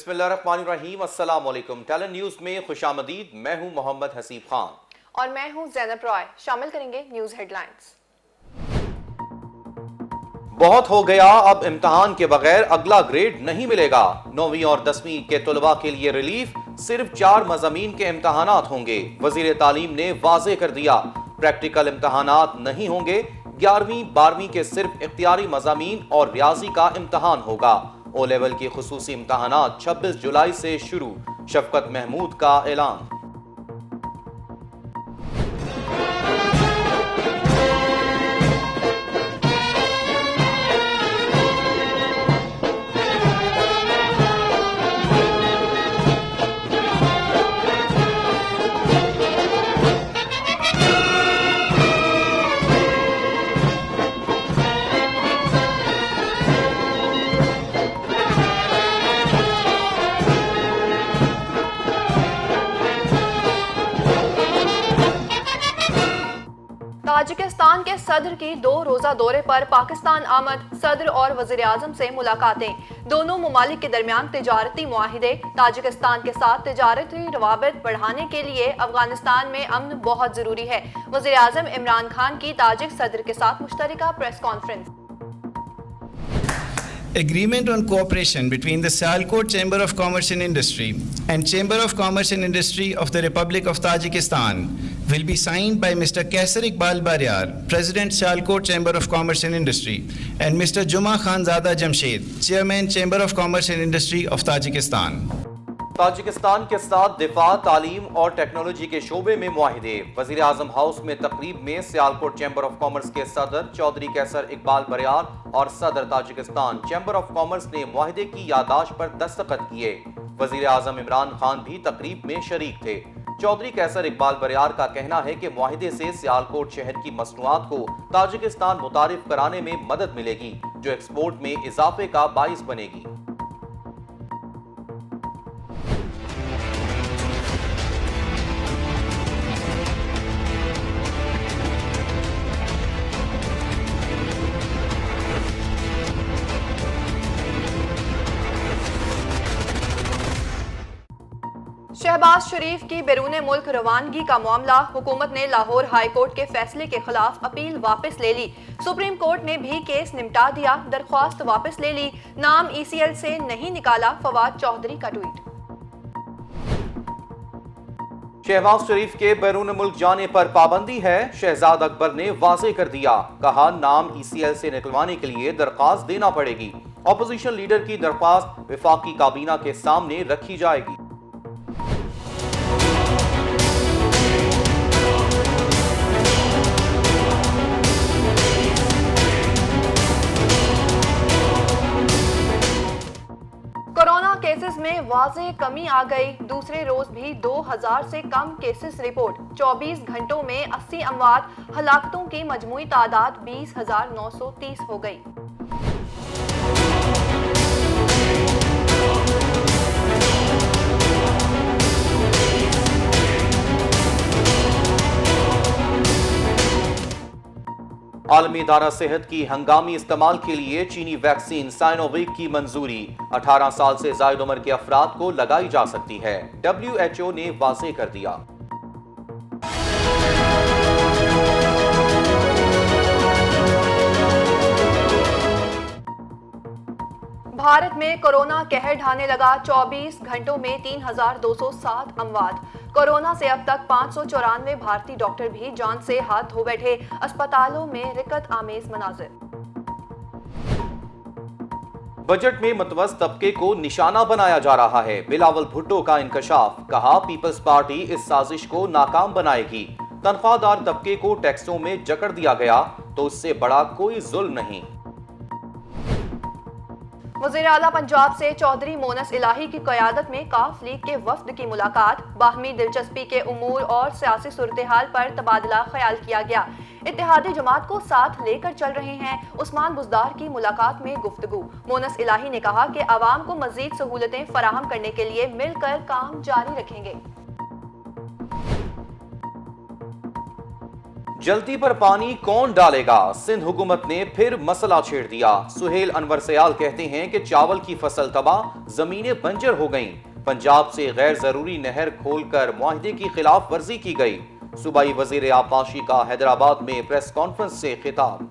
बिस्मिल्लाहिर्रहमानिर्रहीम, अस्सलाम वालेकुम। टैलेंट न्यूज में खुशामदीद। मैं हूं मोहम्मद हसीब खान और मैं हूं ज़ैनब रॉय। शामिल करेंगे न्यूज हेडलाइंस। बहुत हो गया, अब इम्तिहान के बगैर अगला ग्रेड नहीं मिलेगा। 9वीं और 10वीं के तुलबा के लिए रिलीफ, सिर्फ 4 मज़ामीन के इम्तिहानात होंगे। वज़ीर तालीम ने वाज़े कर दिया, प्रैक्टिकल इम्तिहानात नहीं होंगे। 11वीं 12वीं के सिर्फ इख्तियारी मज़ामीन और रियाजी का इम्तिहान होगा। ओ लेवल के खुसूसी इम्तिहानात 26 जुलाई से शुरू। शफकत महमूद का ऐलान। ताजिकिस्तान के सदर की 2 रोजा दौरे पर पाकिस्तान आमद। सदर और वजीर आजम से मुलाकातें। दोनों मुमालिक के दरमियान तिजारती मुआहिदे। ताजिकिस्तान के साथ तिजारती रवाबित बढ़ाने के लिए अफगानिस्तान में अमन बहुत जरूरी है। वजीर आजम इमरान खान की ताजिक सदर के साथ मुश्तरका press conference. Agreement on cooperation between the Sialkot Chamber of Commerce and Industry and Chamber of Commerce and Industry of the Republic of Tajikistan will be signed by Mr. Kaisar Iqbal Baryar, President Sialkot Chamber of Commerce and Industry, and Mr. Juma Khanzada Jamshed, Chairman Chamber of Commerce and Industry of Tajikistan. Tajikistan के साथ दिफा, तालीम और technology के शोबे में मुआहिदे। वजीर आजम house में तकरीब में सियालकोट चैम्बर ऑफ कॉमर्स के सदर चौधरी कैसर इकबाल बरियार और सदर ताजिकिस्तान चैम्बर ऑफ कॉमर्स ने मुआहिदे की यादाश्त पर दस्तखत किए। वजीर आजम इमरान खान भी तकरीब में शरीक थे। चौधरी कैसर इकबाल बरियार का कहना है कि मुआहिदे से सियालकोट शहर की मसनूआत को ताजिकिस्तान मुतारिफ कराने में मदद मिलेगी, जो एक्सपोर्ट में इजाफे का बाइस बनेगी। शहबाज शरीफ की बैरून मुल्क रवानगी का मामला। हुकूमत ने लाहौर हाई कोर्ट के फैसले के खिलाफ अपील वापस ले ली। सुप्रीम कोर्ट ने भी केस निपटा दिया, दरख्वास्त वापस ले ली। नाम ECL से नहीं निकाला, फवाद चौधरी का ट्वीट। शहबाज शरीफ के बैरून मुल्क जाने पर पाबंदी है, शहजाद अकबर ने वाजे कर दिया। कहा, नाम ECL से निकलवाने के लिए दरख्वास्त देना पड़ेगी। ऑपोजिशन लीडर की दरख्वास्त वफाकी काबीना के सामने रखी जाएगी। कोरोना केसेस में वाज़ेह कमी आ गई। दूसरे रोज भी 2000 से कम केसेस रिपोर्ट। 24 घंटों में 80 अमवात। हलाकतों की मजमूई तादाद 20,930 हो गई। आलमी इदारा सेहत की हंगामी इस्तेमाल के लिए चीनी वैक्सीन साइनोवैक की मंजूरी। 18 साल से जायद उम्र के अफराद को लगाई जा सकती है, WHO ने वाज़ेह कर दिया। भारत में कोरोना कहर ढाने लगा। 24 घंटों में 3,207 अमवात। कोरोना से अब तक 594 भारतीय डॉक्टर भी जान से हाथ धो बैठे। अस्पतालों में रिकत आमेज मनाजिर। बजट में मतवस्त तबके को निशाना बनाया जा रहा है। बिलावल भुट्टो का इंकशाफ। कहा, पीपल्स पार्टी इस साजिश को नाकाम बनाएगी। तनख्वाहदार तबके को टैक्सों में जकड़ दिया गया तो उससे बड़ा कोई जुल्म नहीं। वज़ीर आला पंजाब से चौधरी मोनस इलाही की क़यादत में काफ लीग के वफ्द की मुलाकात। बाहमी दिलचस्पी के उमूर और सियासी सूरत-ए-हाल पर तबादला ख्याल किया गया। इत्तेहादी जमात को साथ लेकर चल रहे हैं। उस्मान बुज़दार की मुलाकात में गुफ्तगू। मोनस इलाही ने कहा कि आवाम को मजीद सहूलतें फराहम करने के लिए मिलकर काम जारी रखेंगे। जलती पर पानी कौन डालेगा? सिंध हुकूमत ने फिर मसला छेड़ दिया। सुहेल अनवर सयाल कहते हैं कि चावल की फसल तबाह, जमीनें बंजर हो गईं। पंजाब से गैर जरूरी नहर खोलकर मुआहदे की खिलाफ वर्जी की गई। सूबाई वजीर आबपाशी का हैदराबाद में प्रेस कॉन्फ्रेंस से खिताब।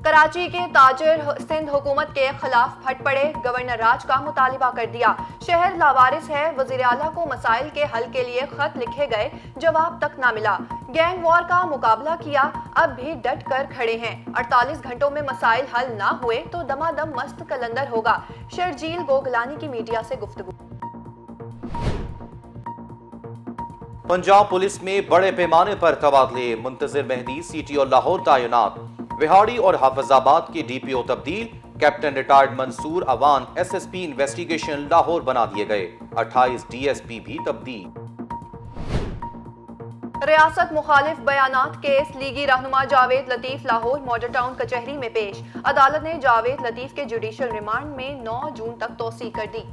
कराची के ताजिर सिंध हुकूमत के खिलाफ फट पड़े, गवर्नर राज का मुतालिबा कर दिया। शहर लावारिस है, वजीर आला को मसाइल के हल के लिए खत लिखे गए, जवाब तक ना मिला। गैंग वॉर का मुकाबला किया, अब भी डट कर खड़े हैं। 48 घंटों में मसाइल हल ना हुए तो दमादम मस्त कलंदर होगा। शर्जील गोगलानी की मीडिया से गुफ्तगू। पंजाब पुलिस में बड़े पैमाने पर तबादले, मुंतजिर मेहदी सिटी और लाहौर तैनात। बिहाड़ी और हाफिजाबाद के डीपीओ तब्दील, captain retired Mansoor Awan SSP investigation Lahore बना दिए गए। 28 डीएसपी भी तब्दील। रियासत मुखालिफ बयानात केस, लीगी रहनुमा जावेद लतीफ लाहौर मॉडल टाउन कचहरी में पेश। अदालत ने जावेद लतीफ के जुडिशियल रिमांड में 9 जून तक तोसी कर दी।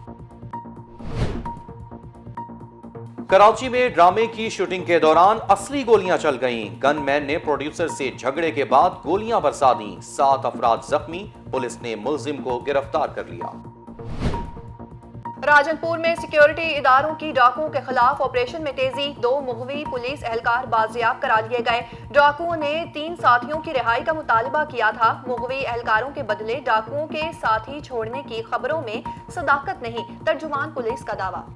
कराची में ड्रामे की शूटिंग के दौरान असली गोलियां चल गईं। गनमैन ने प्रोड्यूसर से झगड़े के बाद गोलियां बरसा दी। 7 अफराद जख्मी, पुलिस ने मुलजिम को गिरफ्तार कर लिया। राजनपुर में सिक्योरिटी इदारों की डाकुओं के खिलाफ ऑपरेशन में तेजी, 2 मुगवी पुलिस एहलकार बाजियाब करा लिए गए। डाकुओं ने 3 साथियों की रिहाई का मुतालबा किया था। मुगवी एहलकारों के बदले डाकुओं के साथी छोड़ने की खबरों में सदाकत नहीं, तर्जुमान पुलिस का दावा।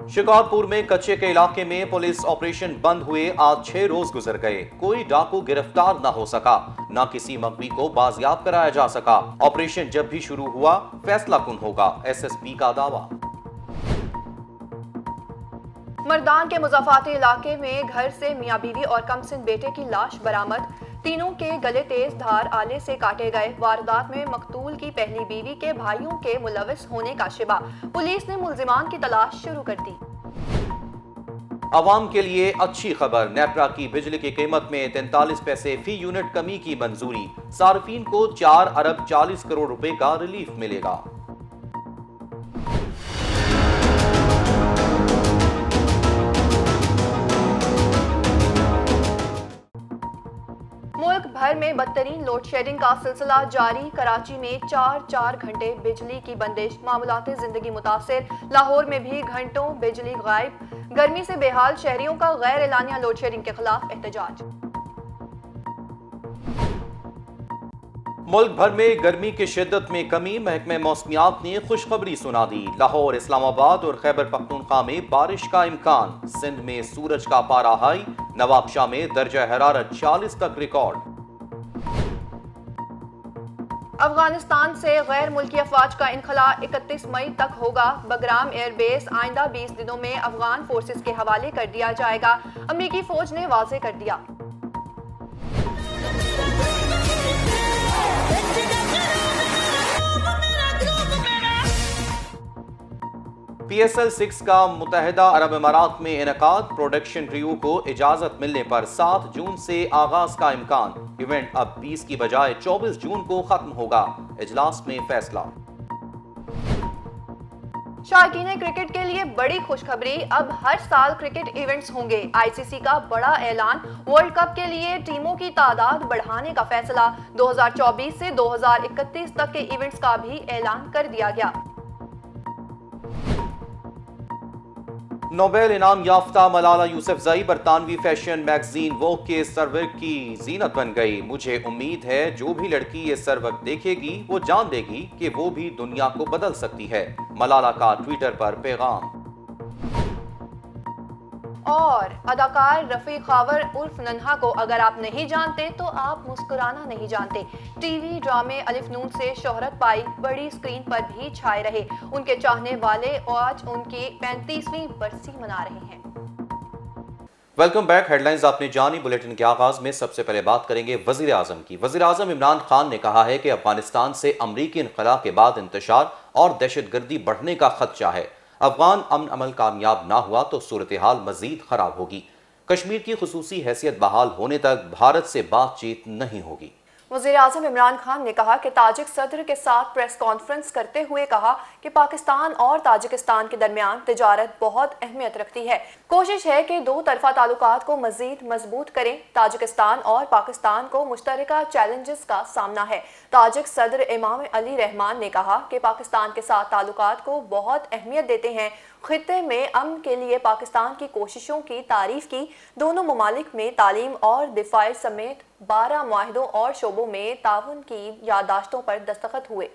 शिकारपुर में कच्चे के इलाके में पुलिस ऑपरेशन बंद हुए आज 6 रोज गुजर गए। कोई डाकू गिरफ्तार न हो सका, न किसी मगवी को बाजियाब कराया जा सका। ऑपरेशन जब भी शुरू हुआ फैसला कुन होगा, एसएसपी का दावा। मर्दान के मुजाफाती इलाके में घर से मियां बीवी और कमसिन बेटे की लाश बरामद। तीनों के गले तेज धार आले से काटे गए। वारदात में मकतूल की पहली बीवी के भाइयों के मुलविस होने का शिबा। पुलिस ने मुलजिमान की तलाश शुरू कर दी। अवाम के लिए अच्छी खबर, नेपरा की बिजली की कीमत में 43 पैसे फी यूनिट कमी की मंजूरी। सार्फिन को 4 अरब 40 करोड़ रुपए का रिलीफ मिलेगा। मुल्क भर में बदतरीन लोड शेडिंग का सिलसिला जारी। कराची में 4 घंटे बिजली की बंदिश, मामूलाती जिंदगी मुतासिर। लाहौर में भी घंटों बिजली गायब। गर्मी से बेहाल शहरियों का गैर एलानिया लोड शेडिंग के खिलाफ एहतजाज। मुल्क भर में गर्मी की शिद्दत में कमी, महकमे मौसमियात ने खुशखबरी सुना दी। लाहौर, इस्लामाबाद और खैबर पख्तूनख्वा में बारिश का इम्कान। सिंध में सूरज का पारा हाई, नवाबशाह में दर्जा हरारत 40 तक रिकॉर्ड। अफगानिस्तान से गैर मुल्की अफवाज का इनखला 31 मई तक होगा। बगराम एयरबेस आइंदा 20 दिनों में अफगान फोर्सेस के हवाले कर दिया जाएगा, अमरीकी फौज ने वाजे कर दिया। PSL 6 का मुत्तहिदा अरब अमारात में इनेकाद, प्रोडक्शन क्रू को इजाजत मिलने पर 7 जून से आगाज का इम्कान। इवेंट अब 20 की बजाय 24 जून को खत्म होगा, इजलास में फैसला। शायकीन क्रिकेट के लिए बड़ी खुशखबरी, अब हर साल क्रिकेट इवेंट्स होंगे। ICC का बड़ा ऐलान, वर्ल्ड कप के लिए टीमों की तादाद बढ़ाने का फैसला। 2024 से 2031 तक के इवेंट्स का भी ऐलान कर दिया गया। नोबेल इनाम याफ्ता मलाला यूसुफजई बरतानवी फैशन मैगजीन वोग के सरवर्क की जीनत बन गई। मुझे उम्मीद है जो भी लड़की ये सरवर्क देखेगी वो जान देगी कि वो भी दुनिया को बदल सकती है, मलाला का ट्विटर पर पैगाम। और अदाकार रफी खावर उर्फ नन्हा को अगर आप नहीं जानते तो आप मुस्कुराना नहीं जानते। टीवी ड्रामे अलिफ नून से शोहरत पाई, बड़ी स्क्रीन पर भी छाए रहे। उनके चाहने वाले आज उनकी 35वीं बरसी मना रहे हैं। Welcome back. हेडलाइंस आपने जानी। बुलेटिन के आगाज में सबसे पहले बात करेंगे वजीर आजम की। वजीर आजम इमरान खान ने कहा है कि अफगानिस्तान से अमरीकी इनखला के बाद इंतशार और दहशतगर्दी बढ़ने का खदशा है। अफगान अमन अमल कामयाब ना हुआ तो सूरत हाल मजीद खराब होगी। कश्मीर की खुसूसी हैसियत बहाल होने तक भारत से बातचीत नहीं होगी। वज़ीर-ए-आज़म इमरान खान ने कहा कि ताजिक सदर के साथ प्रेस कॉन्फ्रेंस करते हुए कहा कि पाकिस्तान और ताजिकिस्तान के दरमियान तिजारत बहुत अहमियत रखती है। कोशिश है कि दो तरफा ताल्लुकात को मज़ीद मजबूत करें। ताजिकिस्तान और पाकिस्तान को मुश्तरका चैलेंजेस का सामना है। ताजिक सदर इमाम अली रहमान ने कहा कि पाकिस्तान के साथ ताल्लुकात को बहुत अहमियत देते हैं। खित्ते में अमन के लिए पाकिस्तान की कोशिशों की तारीफ की। दोनों ममालिक में तालीम और दिफाई समेत 12 मुआहिदों और शोबों में ताउन की याददाश्तों पर दस्तखत हुए।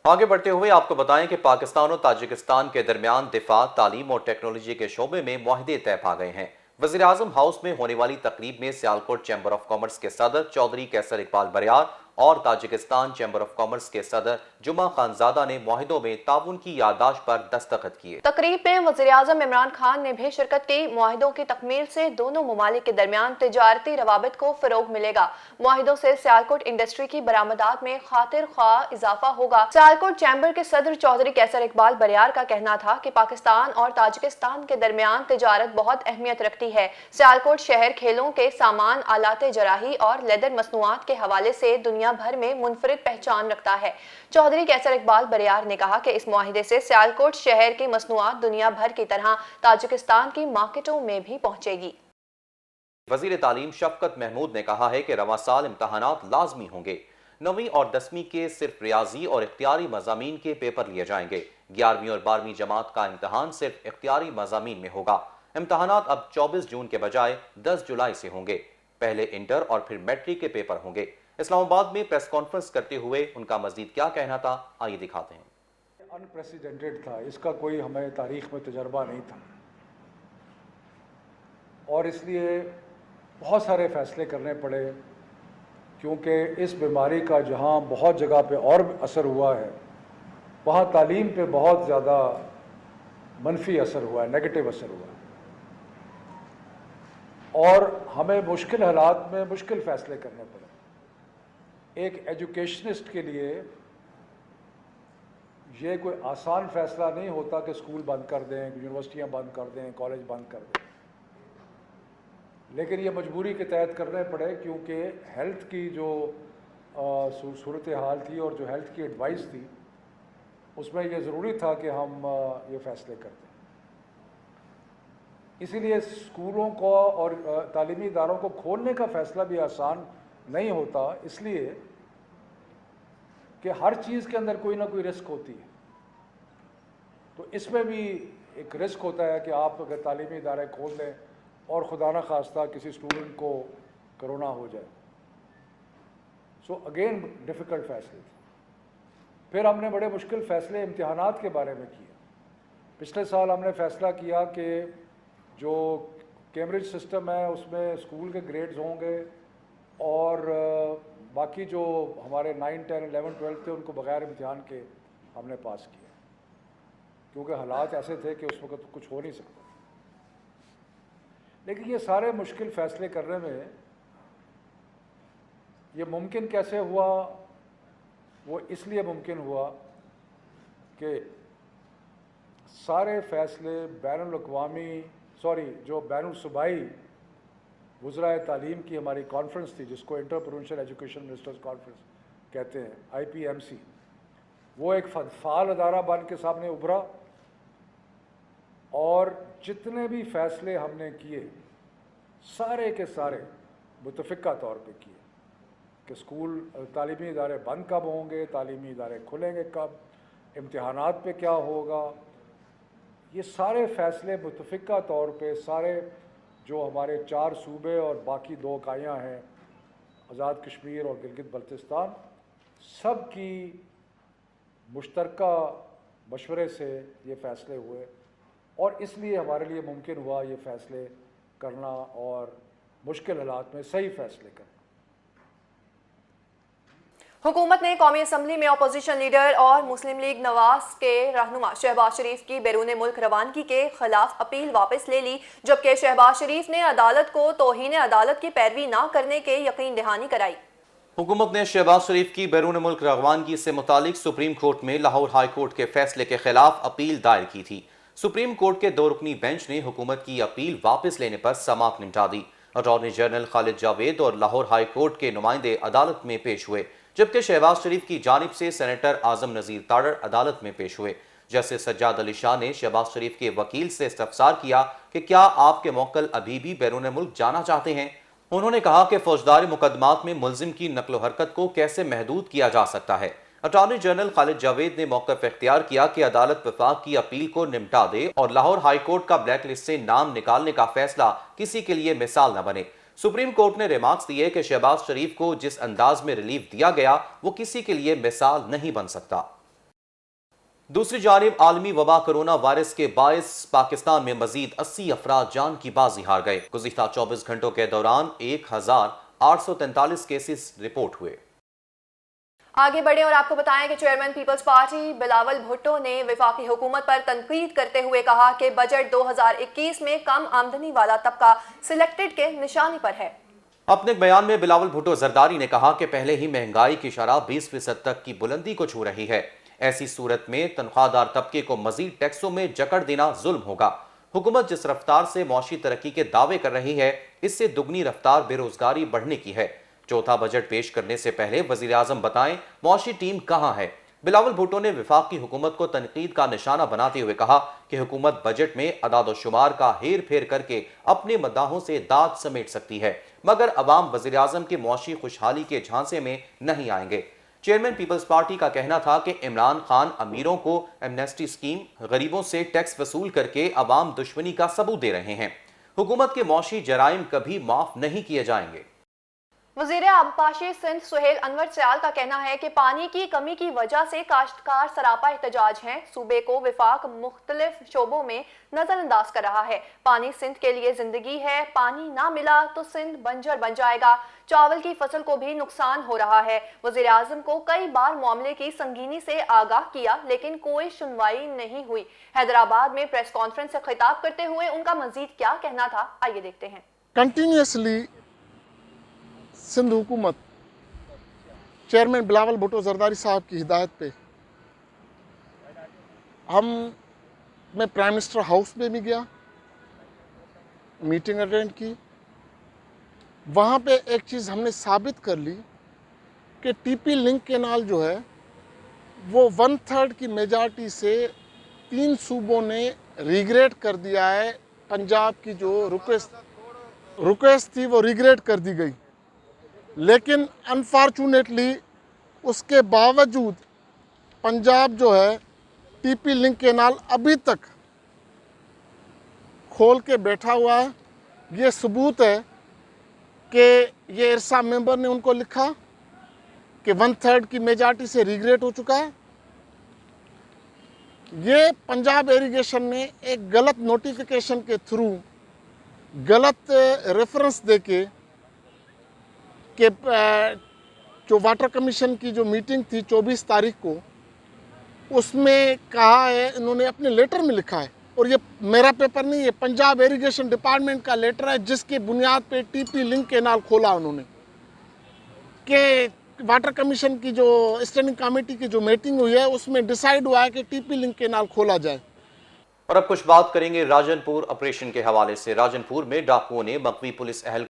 आगे बढ़ते हुए आपको बताएं कि पाकिस्तान और ताजिकिस्तान के दरमियान दिफा, तालीम और टेक्नोलॉजी के शोबे में मुआहिदे तय पा गए हैं। वज़ीर आज़म हाउस में होने वाली तकरीब में सियालकोट चैम्बर ऑफ कॉमर्स के सदर चौधरी कैसर इकबाल बरियार और ताजिकिस्तान चैम्बर ऑफ कॉमर्स के सदर जुमा खानजादा ने मुआहिदों में ताउन की याददाश्त पर दस्तखत किए। तकरीब में वज़ीर-ए-आज़म इमरान खान ने भी शिरकत की। मुआहिदों की तकमील से दोनों ममालिक के दरमियान तिजारती रवाबित को फ़रोग मिलेगा। मुआहिदों से सियालकोट इंडस्ट्री की बरामदात में खातिर ख्वाह इजाफा होगा। सियालकोट चैम्बर के सदर चौधरी कैसर इकबाल बरियार का कहना था कि पाकिस्तान और ताजिकिस्तान के दरमियान तिजारत बहुत अहमियत रखती है। सियालकोट शहर खेलों के सामान, आलाते जराही और लेदर मसनूआत के हवाले से दुनिया भर में मुनफरिद पहचान रखता है। चौधरी कैसर इकबाल बरियार ने कहा कि इस मुआहिदे से सियालकोट शहर की मसनूआत दुनिया भर की तरह ताजिकिस्तान की मार्केटों में भी पहुंचेगी। वज़ीर तालीम शफकत महमूद ने कहा है कि रवां साल इम्तहानात लाजमी होंगे। 9वीं और 10वीं के सिर्फ रियाजी और इख्तियारी मज़ामीन के पेपर लिए जाएंगे। 11वीं और 12वीं जमात का इम्तहान सिर्फ इख्तियारी मज़ामीन में होगा। इम्तहानात अब 24 जून के बजाय 10 जुलाई से होंगे। पहले इंटर और फिर मैट्रिक के पेपर होंगे। इस्लामाबाद में प्रेस कॉन्फ्रेंस करते हुए उनका मजीद क्या कहना था, आइए दिखाते हैं। अनप्रेसिडेंटेड था, इसका कोई हमें तारीख में तजर्बा नहीं था और इसलिए बहुत सारे फैसले करने पड़े, क्योंकि इस बीमारी का जहाँ बहुत जगह पे और असर हुआ है, वहाँ तालीम पे बहुत ज़्यादा मनफी असर हुआ है, नेगेटिव असर हुआ है और हमें मुश्किल हालात में मुश्किल फैसले करने पड़े। एक एजुकेशनिस्ट के लिए ये कोई आसान फैसला नहीं होता कि स्कूल बंद कर दें, यूनिवर्सिटियां बंद कर दें, कॉलेज बंद कर दें, लेकिन ये मजबूरी के तहत करने पड़े, क्योंकि हेल्थ की जो सूरत हाल थी और जो हेल्थ की एडवाइस थी उसमें ये ज़रूरी था कि हम ये फ़ैसले करते। इसीलिए स्कूलों को और तालीमी इदारों को खोलने का फ़ैसला भी आसान नहीं होता, इसलिए कि हर चीज़ के अंदर कोई ना कोई रिस्क होती है। तो इसमें भी एक रिस्क होता है कि आप अगर तालीमी इदारे खोल दें और खुदा न खास्ता किसी स्टूडेंट को कोरोना हो जाए, सो अगेन डिफ़िकल्ट फैसले थे। फिर हमने बड़े मुश्किल फ़ैसले इम्तिहानात के बारे में किए। पिछले साल हमने फ़ैसला किया कि जो कैम्ब्रिज सिस्टम है उसमें स्कूल के ग्रेड्स होंगे और बाकी जो हमारे 9, 10, 11, 12 थे उनको बग़ैर इम्तिहान के हमने पास किया, क्योंकि हालात ऐसे थे कि उस वक्त कुछ हो नहीं सकता। लेकिन ये सारे मुश्किल फ़ैसले करने में ये मुमकिन कैसे हुआ? वो इसलिए मुमकिन हुआ कि सारे फ़ैसले जो बैनुल-सूबाई वज़राए तालीम की हमारी कॉन्फ्रेंस थी, जिसको inter provincial education ministers conference कहते हैं, IPMC, वो एक फ़ाल अदारा बन के सामने उभरा और जितने भी फ़ैसले हमने किए सारे के सारे मुतफ़िक़ा तौर पे किए कि स्कूल तालीमी इदारे बंद कब होंगे, तालीमी इदारे खुलेंगे कब, इम्तिहानात पे क्या होगा। ये सारे फ़ैसले मुतफ़िक़ा तौर पे सारे जो हमारे 4 सूबे और बाकी 2 इकाइयाँ हैं, आज़ाद कश्मीर और गिलगित बल्तिस्तान, सब की मुश्तरका मशवरे से ये फ़ैसले हुए और इसलिए हमारे लिए मुमकिन हुआ ये फ़ैसले करना और मुश्किल हालात में सही फ़ैसले करना। हुकूमत ने कौमी असम्बली में अपोजिशन लीडर और मुस्लिम लीग नवाज के रहनुमा शहबाज शरीफ की बैरून मुल्क रवानगी के खिलाफ अपील वापस ले ली, जबकि शहबाज शरीफ ने अदालत को तौहीन अदालत की पैरवी न करने के यकीन दहानी कराई। हुकूमत ने शहबाज शरीफ की बैरून मुल्क रवानगी से मुतालिक सुप्रीम कोर्ट में लाहौर हाई कोर्ट के फैसले के खिलाफ अपील दायर की थी। सुप्रीम कोर्ट के 2 रुकनी बेंच ने हुकूमत की अपील वापस लेने पर समाअत निपटा दी। अटॉर्नी जनरल खालिद जावेद और लाहौर हाई कोर्ट के नुमाइंदे अदालत में पेश हुए, जबकि शहबाज शरीफ की जानिब से सेनेटर आजम नजीर ताड़र अदालत में पेश हुए। जस्टिस सज्जाद अली शाह ने शहबाज शरीफ के वकील से इस्तफसार किया कि क्या आपके मौक्कल अभी भी बैरून मुल्क जाना चाहते हैं। उन्होंने कहा कि फौजदारी मुकदमात में मुलजिम की नकलो हरकत को कैसे महदूद किया जा सकता है। अटॉर्नी जनरल खालिद जावेद ने मौक़िफ़ इख्तियार किया कि अदालत वफाक की अपील को निपटा दे और लाहौर हाई कोर्ट का ब्लैक लिस्ट से नाम निकालने का फैसला किसी के लिए मिसाल न बने। सुप्रीम कोर्ट ने रिमार्क्स दिए कि शहबाज शरीफ को जिस अंदाज में रिलीफ दिया गया वो किसी के लिए मिसाल नहीं बन सकता। दूसरी जानिब आलमी वबा कोरोना वायरस के बायस पाकिस्तान में मजीद 80 अफराद जान की बाजी हार गए। गुज़िश्ता 24 घंटों के दौरान 1843 केसेस रिपोर्ट हुए। आगे बढ़े और आपको बताएं कि chairman Peoples Party Bilawal Bhutto ने वफाकी हुकूमत पर तनकीद करते हुए कहा कि बजट 2021 में कम आमदनी वाला तबका सिलेक्टेड के निशाने पर है। अपने बयान में बिलावल भुट्टो जरदारी ने कहा कि पहले ही महंगाई की शरह 20% तक की बुलंदी को छू रही है। ऐसी सूरत में तनख्वाहदार तबके को मजीद टैक्सों में जकड़ देना जुल्म होगा। हुकूमत जिस रफ्तार से मौशी तरक्की के दावे कर रही है, इससे दुगनी रफ्तार बेरोजगारी बढ़ने की है। चौथा बजट पेश करने से पहले वजीर आजम बताएं मौशी टीम कहां है। बिलावल भुट्टो ने विफाक की हुकूमत को तनकीद का निशाना बनाते हुए कहा कि हुकूमत बजट में अदाद शुमार का हेर फेर करके अपने मद्दाहों से दाद समेट सकती है, मगर अवाम वजीर आजम की मौशी खुशहाली के झांसे में नहीं आएंगे। चेयरमैन पीपल्स पार्टी का कहना था कि इमरान खान अमीरों को एमनेस्टी स्कीम, गरीबों से टैक्स वसूल करके अवाम दुश्मनी का सबूत दे रहे हैं। हुकूमत के मौशी जराइम कभी माफ नहीं किए जाएंगे। वज़ीर आबपाशी सिंध सुहेल अनवर सयाल का कहना है कि पानी की कमी की वजह से काश्तकार सरापा एहतजाज हैं। सूबे को विफाक मुख्तलिफ शोबों में नजरअंदाज कर रहा है। पानी सिंध के लिए जिंदगी है, पानी ना मिला तो सिंध बंजर बन जाएगा। चावल की फसल को भी नुकसान हो रहा है। वज़ीर आज़म को कई बार मामले की संगीनी से आगाह किया, लेकिन कोई सुनवाई नहीं हुई। हैदराबाद में प्रेस कॉन्फ्रेंस से खिताब करते हुए उनका मजीद क्या कहना था, आइए देखते हैं। कंटिन्यूसली सिंध हुकूमत चेयरमैन बिलावल भुट्टो जरदारी साहब की हिदायत पे मैं प्राइम मिनिस्टर हाउस में भी गया, मीटिंग अटेंड की। वहाँ पे एक चीज़ हमने साबित कर ली कि टीपी लिंक कैनाल जो है वो 1/3 की मेजॉरिटी से 3 सूबों ने रिग्रेट कर दिया है। पंजाब की जो रिक्वेस्ट थी वो रिग्रेट कर दी गई, लेकिन अनफॉर्चुनेटली उसके बावजूद पंजाब जो है टीपी लिंक कैनाल अभी तक खोल के बैठा हुआ है। ये सबूत है कि ये इरसा मेंबर ने उनको लिखा कि 1/3 की मेजॉरिटी से रिग्रेट हो चुका है। ये पंजाब इरिगेशन ने एक गलत नोटिफिकेशन के थ्रू गलत रेफरेंस देके कि जो वाटर कमीशन की जो मीटिंग थी 24 तारीख को, उसमें कहा है, इन्होंने अपने लेटर में लिखा है, और ये मेरा पेपर नहीं है, पंजाब इरिगेशन डिपार्टमेंट का लेटर है, जिसकी बुनियाद पे टीपी लिंक कैनाल खोला उन्होंने कि वाटर कमीशन की जो स्टैंडिंग कमेटी की जो मीटिंग हुई है उसमें डिसाइड हुआ है कि टीपी लिंक कैनाल खोला जाए। और अब कुछ बात करेंगे राजनपुर ऑपरेशन के हवाले से। राजनपुर में डाकुओं ने मकवी पुलिस अहल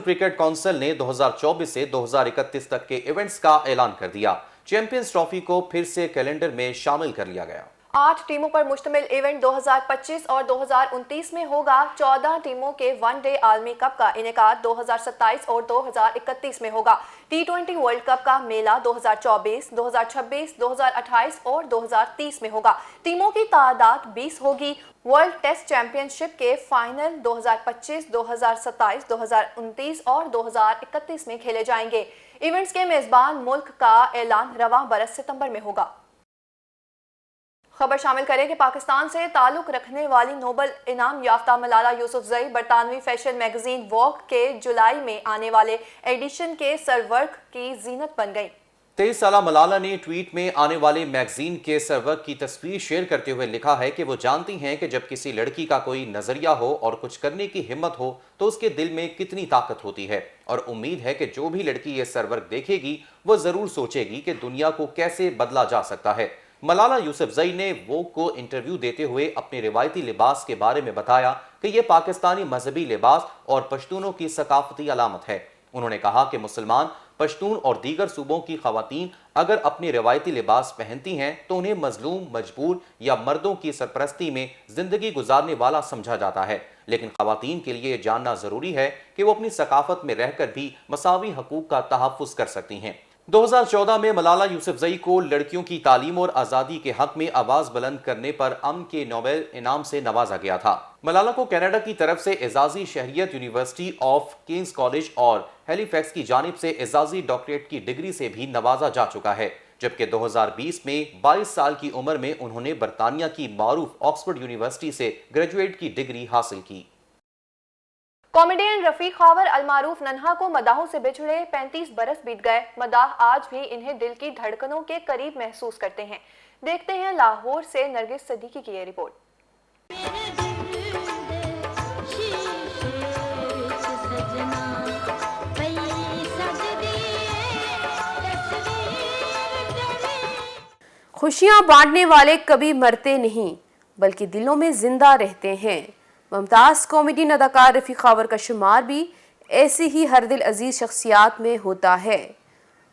क्रिकेट काउंसिल ने 2024 से 2031 तक के इवेंट्स का ऐलान कर दिया। चैंपियंस ट्रॉफी को फिर से कैलेंडर में शामिल कर लिया गया। 8 टीमों पर मुश्तमिल इवेंट 2025 और 2029 में होगा। 14 टीमों के वनडे आलमी कप का इनेकाद 2027 और 2031 में होगा। T20 वर्ल्ड कप का मेला 2024, 2026, 2028 और 2030 में होगा। टीमों की तादाद 20 होगी। वर्ल्ड टेस्ट चैंपियनशिप के फाइनल 2025, 2027, 2029 और 2031 में खेले जाएंगे। इवेंट्स के मेजबान मुल्क का ऐलान रवां बरस सितंबर में होगा। खबर शामिल करें कि पाकिस्तान से ताल्लुक रखने वाली नोबल इनाम याफ्ता मलाला यूसुफजई बरतानवी फैशन मैगजीन वॉग के जुलाई में आने वाले एडिशन के सरवर्क की जीनत बन गई। 23 साला मलाला ने ट्वीट में आने वाले मैगजीन के सरवर्क की तस्वीर शेयर करते हुए लिखा है कि वो जानती हैं कि जब किसी लड़की का कोई नजरिया हो और कुछ करने की हिम्मत हो तो उसके दिल में कितनी ताकत होती है, और उम्मीद है कि जो भी लड़की ये सरवर्क देखेगी वो जरूर सोचेगी कि दुनिया को कैसे बदला जा सकता है। मलाला यूसुफजई ने वोग को इंटरव्यू देते हुए अपने रिवायती लिबास के बारे में बताया कि यह पाकिस्तानी मजहबी लिबास और पश्तूनों की सकाफती अलामत है। उन्होंने कहा कि मुसलमान, पश्तून और दीगर सूबों की खवातीन अगर अपने रिवायती लिबास पहनती हैं तो उन्हें मजलूम, मजबूर या मर्दों की सरपरस्ती में जिंदगी गुजारने वाला समझा जाता है, लेकिन खवातीन के लिए जानना जरूरी है कि वो अपनी सकाफत में रहकर भी मसावी हकूक का तहफ़्फ़ुज़ कर सकती हैं। 2014 में मलाला यूसुफजई को लड़कियों की तालीम और आज़ादी के हक में आवाज़ बुलंद करने पर अमन के नोबेल इनाम से नवाजा गया था। मलाला को कनाडा की तरफ से एजाजी शहरियत यूनिवर्सिटी ऑफ किंग्स कॉलेज और हैलीफैक्स की जानिब से एजाजी डॉक्टरेट की डिग्री से भी नवाजा जा चुका है, जबकि 2020 में 22 साल की उम्र में उन्होंने बरतानिया की मारूफ ऑक्सफोर्ड यूनिवर्सिटी से ग्रेजुएट की डिग्री हासिल की। कॉमेडियन रफीक खावर अलमारूफ नन्हा को मदाहों से बिछड़े 35 बरस बीत गए। मदाह आज भी इन्हें दिल की धड़कनों के करीब महसूस करते हैं। देखते हैं लाहौर से नरगिस सदीकी की ये रिपोर्ट। खुशियां बांटने वाले कभी मरते नहीं बल्कि दिलों में जिंदा रहते हैं। मुमताज कॉमेडी अदाकार रफीक खावर का शुमार भी ऐसी ही हर दिल अजीज शख्सियात में होता है।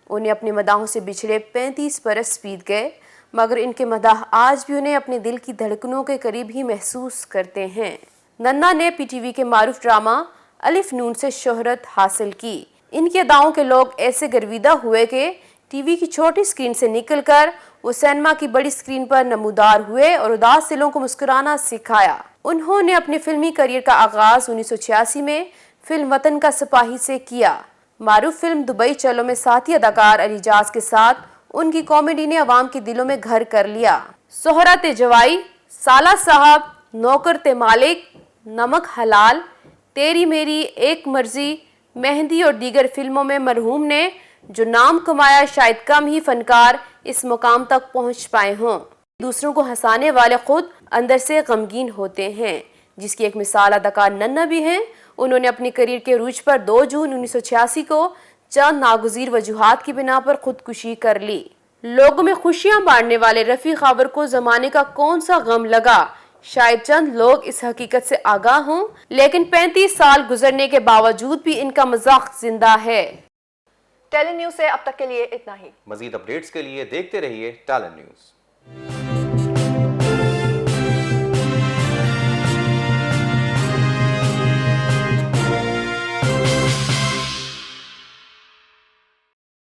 उन्हें अपने मदाहों से बिछड़े 35 बरस बीत गए, मगर इनके मदाह आज भी उन्हें अपने दिल की धड़कनों के करीब ही महसूस करते हैं। नन्ना ने पीटीवी के मारूफ ड्रामा अलिफ नून से शोहरत हासिल की। इनकी अदाओं के लोग ऐसे गर्विदा हुए कि टीवी की छोटी स्क्रीन से निकलकर वो सिनेमा की बड़ी स्क्रीन पर नमूदार हुए और उदास दिलों को मुस्कुराना सिखाया। उन्होंने अपने फिल्मी करियर का आगाज 1986 में फिल्म वतन का सिपाही से किया। मारूफ फिल्म दुबई चलो में साथी अदाकार अलीजाज के साथ उनकी कॉमेडी ने अवाम के दिलों में घर कर लिया। सोहरत जवाई, साला साहब, नौकर ते मालिक, नमक हलाल, तेरी मेरी, एक मर्जी, मेहंदी और दीगर फिल्मों में मरहूम ने जो नाम कमाया, शायद कम ही फनकार इस मुकाम तक पहुंच पाए हों। दूसरों को हंसाने वाले खुद अंदर से गमगीन होते हैं, जिसकी एक मिसाल अदाकार नन्ना भी हैं। उन्होंने अपनी करियर के रूज पर 2 जून 1986 को चंद नागुज़ीर वजूहात की बिना पर खुदकुशी कर ली। लोगों में खुशियां बांटने वाले रफीक खावर को जमाने का कौन सा गम लगा, शायद चंद लोग इस हकीकत से आगाह हों, लेकिन 35 साल गुजरने के बावजूद भी इनका मजाक जिंदा है। टैलेंट न्यूज़ से अब तक के लिए इतना ही। मजीद अपडेट्स के लिए देखते रहिए टैलेंट न्यूज़।